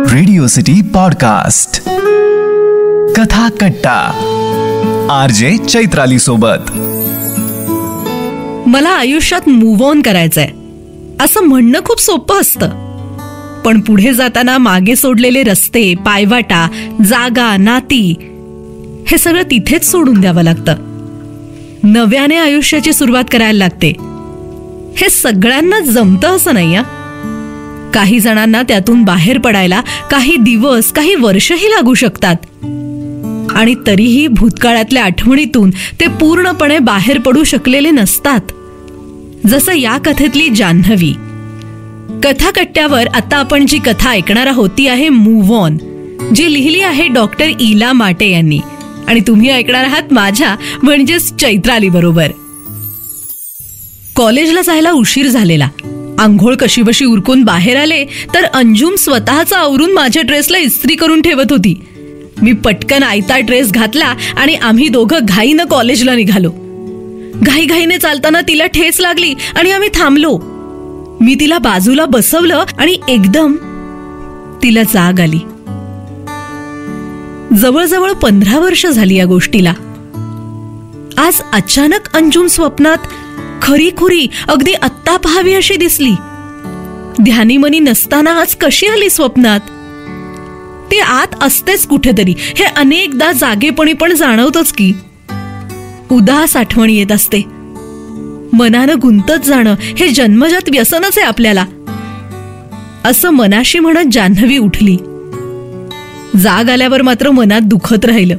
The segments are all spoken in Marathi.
रेडिओ सिटी पॉडकास्ट कथा कट्टा RJ चैत्राली सोबत. मला आयुष्यात मूव्ह ऑन करायचंय असं म्हणणं खूप सोपं असतं, पण पुढे जाताना मागे सोडलेले रस्ते, पायवाटा, जागा, नाती हे सगळं तिथेच सोडून द्यावं लागतं. नव्याने आयुष्याची सुरुवात करायला लागते. हे सगळ्यांना जमतं असं नाही. काही जणांना त्यातून बाहेर पडायला काही दिवस, काही वर्षही लागू शकतात. आणि तरीही भूतकाळातल्या आठवणीतून ते पूर्णपणे बाहेर पडू शकलेले नसतात. जसं या कथेतली जान्हवी. कथाकट्ट्यावर आता आपण जी कथा ऐकणार आहोत ती आहे मूव्ह ऑन, जी लिहिली आहे डॉक्टर इला माटे यांनी. आणि तुम्ही ऐकणार आहात माझ्या म्हणजेच चैत्राली बरोबर. कॉलेजला जायला उशीर झालेला. आंघोळ कशीबशी उरकून बाहेर आले तर अंजुम स्वतःचा आवरून माझ्या ड्रेसला इस्त्री करून ठेवत होती. मी पटकन आयता ड्रेस घातला आणि आम्ही दोघं घाईनं कॉलेजला निघालो. घाईघाईने चालताना तिला ठेच लागली आणि आम्ही थांबलो. मी तिला बाजूला बसवलं आणि एकदम तिला जाग आली. जवळजवळ 15 वर्ष झाली या गोष्टीला. आज अचानक अंजुम स्वप्नात खरीखुरी अगदी आत्ता पाहावी अशी दिसली. ध्यानीमनी नसताना आज कशी आली स्वप्नात? ती आत असतेच कुठेतरी, हे अनेकदा जागेपणी पण जाणवतच की. उदास आठवण येत असते. मनानं गुंतत जाणं हे जन्मजात व्यसनच आहे आपल्याला. असं मनाशी म्हणत जान्हवी उठली. जाग आल्यावर मात्र मनात दुखत राहिलं.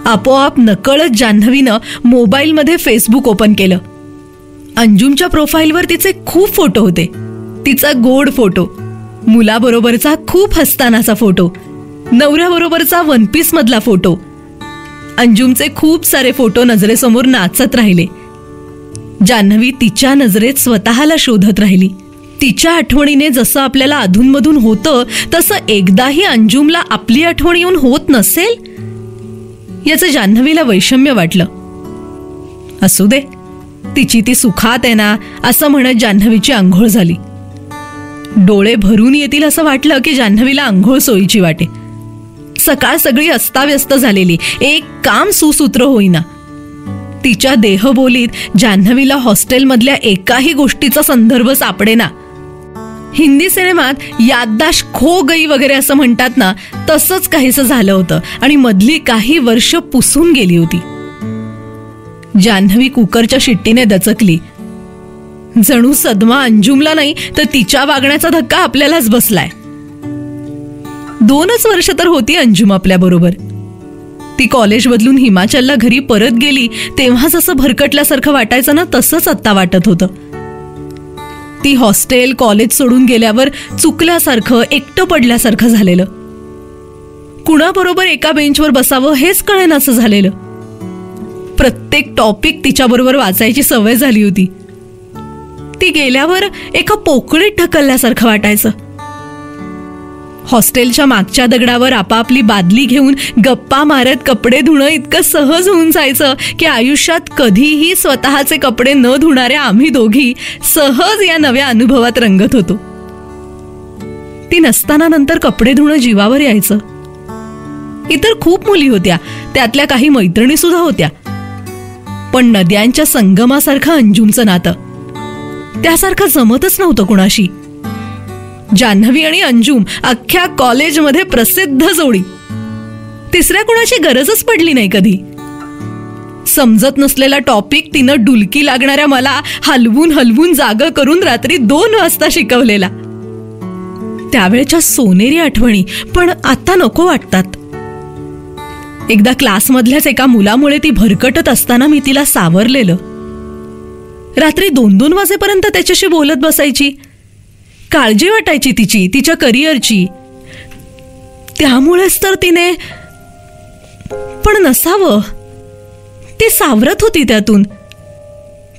आपोआप नकळत जान्हवीनं मोबाईलमध्ये फेसबुक ओपन केलं. अंजुमच्या प्रोफाईलवर तिचे खूप फोटो होते. तिचा गोड फोटो, मुलाबरोबरचा खूप हसतानाचा फोटो, नवऱ्याबरोबरचा वनपीस मधला फोटो. अंजुमचे खूप सारे फोटो नजरेसमोर नाचत राहिले. जान्हवी तिच्या नजरेत स्वतःला शोधत राहिली. तिच्या आठवणीने जसं आपल्याला अधूनमधून होतं तसं एकदाही अंजुमला आपली आठवण येऊन होत नसेल याचं जान्हवीला वैषम्य वाटलं. असू दे, तिची ती सुखात आहे ना असं म्हणत जान्हवीची आंघोळ झाली. डोळे भरून येतील असं वाटलं की जान्हवीला आंघोळ सोयीची वाटे. सकाळ सगळी अस्ताव्यस्त झालेली, एक काम सुसूत्र होईना. तिच्या देहबोलीत जान्हवीला हॉस्टेलमधल्या एकाही गोष्टीचा संदर्भ सापडेना. हिंदी सिनेमात याददाश्त खो गई वगैरे असं म्हणतात ना, तसंच काहीसं झालं होतं आणि मधली काही वर्ष पुसून गेली होती. जान्हवी कुकरच्या शिट्टीने दचकली. जणू सदमा अंजुमला नाही तर तिच्या वागण्याचा धक्का आपल्यालाच बसलाय. 2च वर्ष तर होती अंजुम आपल्या बरोबर. ती कॉलेज बदलून हिमाचलला घरी परत गेली तेव्हा जसं भरकटल्यासारखं वाटायचं ना, तसंच आत्ता वाटत होतं. ती हॉस्टेल, कॉलेज सोडून गेल्यावर चुकल्यासारखं, एकटं पडल्यासारखं झालेलं. कुणाबरोबर एका बेंचवर बसावं हेच कळेनासं झालेलं. प्रत्येक टॉपिक तिच्याबरोबर वाचायची सवय झाली होती. ती गेल्यावर एका पोकळीत ढकलल्यासारखं वाटायचं. हॉस्टेलच्या मागच्या दगडावर आपापली बादली घेऊन गप्पा मारत कपडे धुणं इतकं सहज होऊन जायचं की आयुष्यात कधीही स्वतःचे कपडे न धुणाऱ्या आम्ही दोघी सहज या नव्या अनुभवात रंगत होतो. ती नसताना नंतर कपडे धुणं जीवावर यायचं. इतर खूप मुली होत्या, त्यातल्या काही मैत्रिणी सुद्धा होत्या. पण नद्यांच्या संगमासारखं अंजुमचं नातं, त्यासारखं जमतच नव्हतं कुणाशी. जान्हवी आणि अंजुम अख्ख्या कॉलेजमध्ये प्रसिद्ध जोडी. तिसऱ्या कुणाची गरजच पडली नाही कधी. समजत नसलेला टॉपिक तिनं डुलकी लागणाऱ्या मला हलवून हलवून जागा करून रात्री 2 वाजता शिकवलेला. त्यावेळच्या सोनेरी आठवणी पण आता नको वाटतात. एकदा क्लासमधल्याच एका मुलामुळे ती भरकटत असताना मी तिला सावरलेलं. रात्री 2-2 वाजेपर्यंत त्याच्याशी बोलत बसायची. काळजी वाटायची तिची, तिच्या करिअरची. त्यामुळेच तर तिने, पण नसावं, ती सावरत होती त्यातून.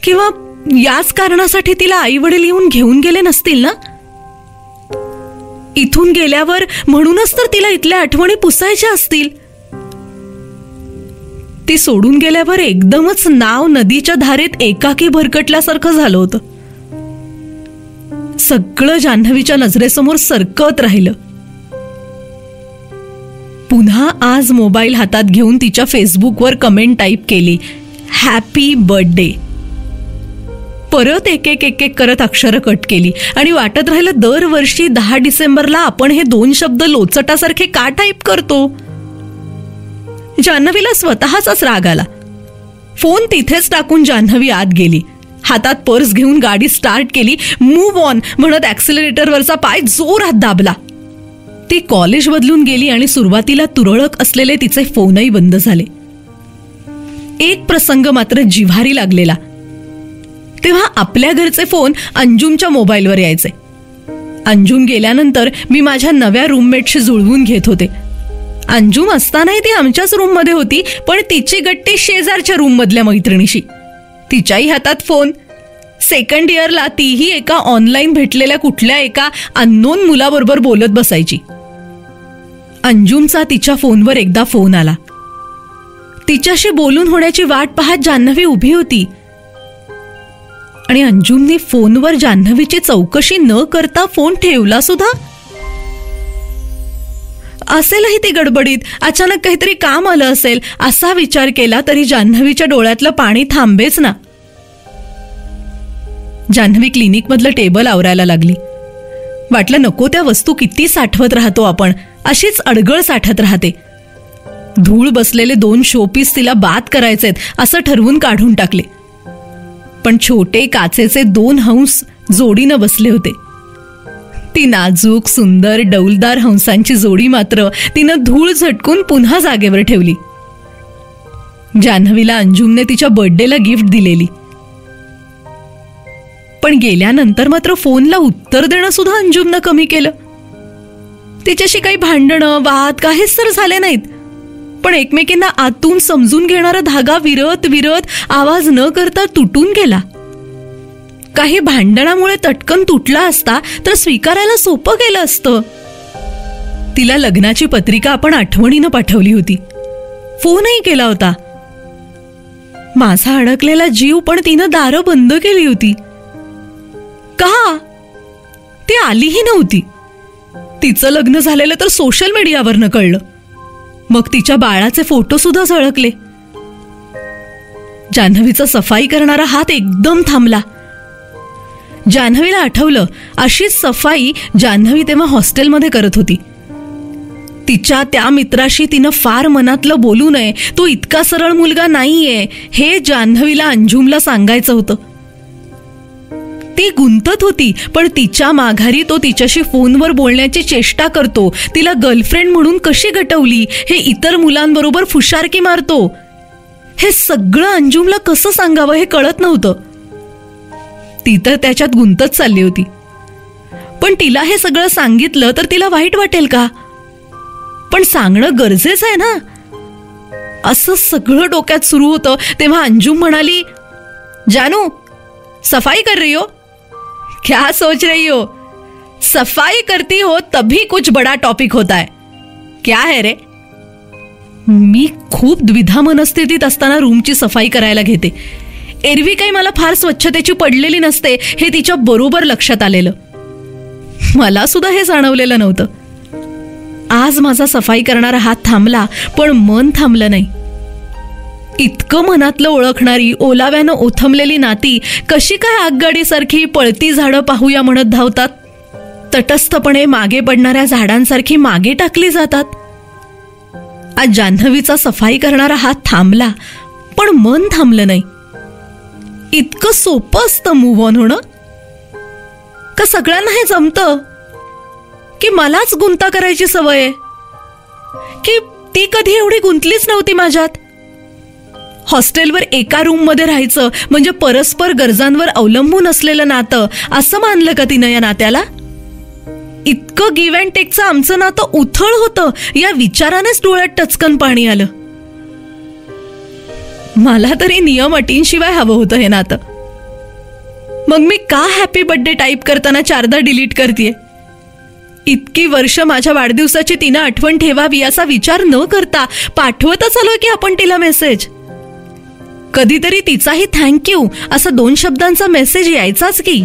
किंवा याच कारणासाठी तिला आई वडील येऊन घेऊन गेले नसतील ना. इथून गेल्यावर म्हणूनच तर तिला इथल्या आठवणी पुसायच्या असतील. ती सोडून गेल्यावर एकदमच नाव नदीच्या धारेत एकाकी भरकटल्यासारखं झालं होतं. सगळं जान्हवीच्या नजरेसमोर सरकत राहिलं. पुन्हा आज मोबाईल हातात घेऊन तिच्या फेसबुकवर कमेंट टाईप केली, हॅपी बर्थडे. परत एक एक करत अक्षरं कट केली आणि वाटत राहिलं दरवर्षी 10 डिसेंबरला आपण हे 2 शब्द लोचटासारखे का टाईप करतो. जान्हवीला स्वतःचाच राग आला. फोन तिथेच टाकून जान्हवी आत गेली. हातात पर्स घेऊन गाडी स्टार्ट केली. मूव्ह ऑन म्हणत ऍक्सिलरेटरवरचा पाय जोरात दाबला. ती कॉलेज बदलून गेली आणि सुरुवातीला तुरळक असलेले तिचे फोनही बंद झाले. एक प्रसंग मात्र जिव्हारी लागलेला. तेव्हा आपल्या घरचे फोन अंजुमच्या मोबाईलवर यायचे. अंजुम गेल्यानंतर मी माझ्या नव्या रूममेटशी जुळवून घेत होते. अंजुम असतानाही ती आमच्याच रूममध्ये होती, पण तिची गट्टी शेजारच्या रूममधल्या मैत्रिणीशी. तिच्याही हातात फोन. सेकंड इयरला तीही एका ऑनलाईन भेटलेल्या कुठल्या एका अननोन मुलाबरोबर बोलत बसायची. अंजुमचा तिच्या फोनवर एकदा फोन आला. तिच्याशी बोलून होण्याची वाट पाहत जान्हवी उभी होती आणि अंजुमने फोनवर जान्हवीची चौकशी न करता फोन ठेवला सुद्धा. असेलही ती गडबडीत, अचानक काहीतरी काम आलं असेल असा विचार केला तरी जान्हवीच्या डोळ्यातलं पाणी थांबेच ना. जान्हवी क्लिनिकमधलं टेबल आवरायला लागली. वाटलं नको त्या वस्तू किती साठवत राहतो आपण, अशीच अडगळ साठत राहते. धूळ बसलेले 2 शोपीस तिला बाद करायचेत असं ठरवून काढून टाकले. पण छोटे काचेचे 2 हंस जोडीनं बसले होते. ती नाजूक सुंदर डौलदार हंसांची जोडी मात्र तिनं धूळ झटकून पुन्हा जागेवर ठेवली. जान्हवीला अंजुमने तिच्या बर्थडेला गिफ्ट दिलेली. पण गेल्यानंतर मात्र फोनला उत्तर देणं सुद्धा अंजुमनं कमी केलं. तिच्याशी काही भांडणं वाद काहीच तर झाले नाहीत, पण एकमेकींना आतून समजून घेणारा धागा विरत विरत आवाज न करता तुटून गेला. काही भांडणामुळे तटकन तुटला असता तर स्वीकारायला सोपं गेलं असतं. तिला लग्नाची पत्रिका आपण आठवणीनं पाठवली होती. फोनही केला होता. माझा अडकलेला जीव पण तिनं दारं बंद केली होती. का? ती आलीही नव्हती. तिचं लग्न झालेलं तर सोशल मीडियावरनं कळलं. मग तिच्या बाळाचे फोटो सुद्धा झळकले. जान्हवीचा सफाई करणारा हात एकदम थांबला. जान्हवीला आठवलं अशीच सफाई जान्हवी तेव्हा हॉस्टेलमध्ये करत होती. तिच्या त्या मित्राशी तिनं फार मनातलं बोलू नये, तो इतका सरळ मुलगा नाहीये हे जान्हवीला अंजुमला सांगायचं होतं. ती गुंतत होती, पण तिच्या माघारी तो तिच्याशी फोनवर बोलण्याची चेष्टा करतो, तिला गर्लफ्रेंड म्हणून कशी गटवली हे इतर मुलांबरोबर फुशारकी मारतो, हे सगळं अंजुमला कसं सांगावं हे कळत नव्हतं. ती तर त्याच्यात गुंतत चालली होती. पण तिला हे सगळं सांगितलं तर तिला वाईट वाटेल का? पण सांगणं गरजेचं आहे ना. असं सगळं डोक्यात सुरू होतं तेव्हा अंजुम म्हणाली, जानू सफाई कर रही हो? क्या सोच रही हो? सफाई करती हो तभी कुछ बड़ा टॉपिक होता है. क्या है रे? मी खूप द्विधा मनस्थितीत असताना रूमची सफाई करायला घेते. एरवी काही मला फार स्वच्छतेची पडलेली नसते हे तिच्या बरोबर लक्षात आलेलं. मला सुद्धा हे जाणवलेलं नव्हतं. आज माझा सफाई करणारा हात थांबला, पण मन थांबलं नाही. इतकं मनातलं ओळखणारी ओलाव्यानं ओथंबलेली नाती कशी काय आगगाडीसारखी पळती झाडं पाहूया म्हणत धावतात, तटस्थपणे मागे पडणाऱ्या झाडांसारखी मागे टाकली जातात. आज जान्हवीचा सफाई करणारा हात थांबला, पण मन थांबलं नाही. इतकं सोपं असतं मूव्ह ऑन होणं? का सगळ्यांना हे जमतं? की मलाच गुंता करायची सवय आहे? की ती कधी एवढी गुंतलीच नव्हती माझ्यात? हॉस्टेलवर एका रूम मध्ये राहायचं म्हणजे परस्पर गरजांवर अवलंबून असलेलं नातं असं मानलं का तिनं या नात्याला? इतकं गिव्ह अँड टेकचं आमचं नातं उथळ होतं या विचारानेच डोळ्यात टचकन पाणी आलं. मला तरी नियम अटींशिवाय हवं होतं हे नातं. मग मी का हॅपी बर्थडे टाईप करताना 4दा डिलीट करतेय? इतकी वर्ष माझ्या वाढदिवसाची तिनं आठवण ठेवावी असा विचार न करता पाठवतच आलोय की आपण तिला मेसेज. कधीतरी तिचाही थँक्यू असा 2 शब्दांचा मेसेज यायचाच की.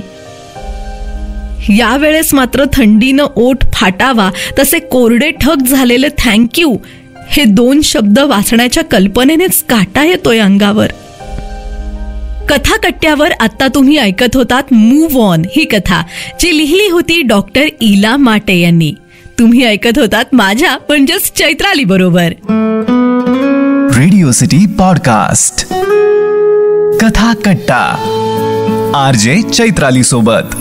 यावेळेस मात्र थंडीनं ओठ फाटावा तसे कोरडे ठक झालेले थँक्यू हे 2 शब्द वाचण्याच्या कल्पनेनेच काटा येतोय अंगावर. कथा कट्ट्यावर आता तुम्ही ऐकत होतात मूव्ह ऑन ही कथा, जी लिहिली होती डॉक्टर इला माटे यांनी. तुम्ही ऐकत होतात माझ्या म्हणजेच चैत्राली बरोबर. रेडिओ सिटी पॉडकास्ट कथा कट्टा, आरजे चैत्राली सोबत.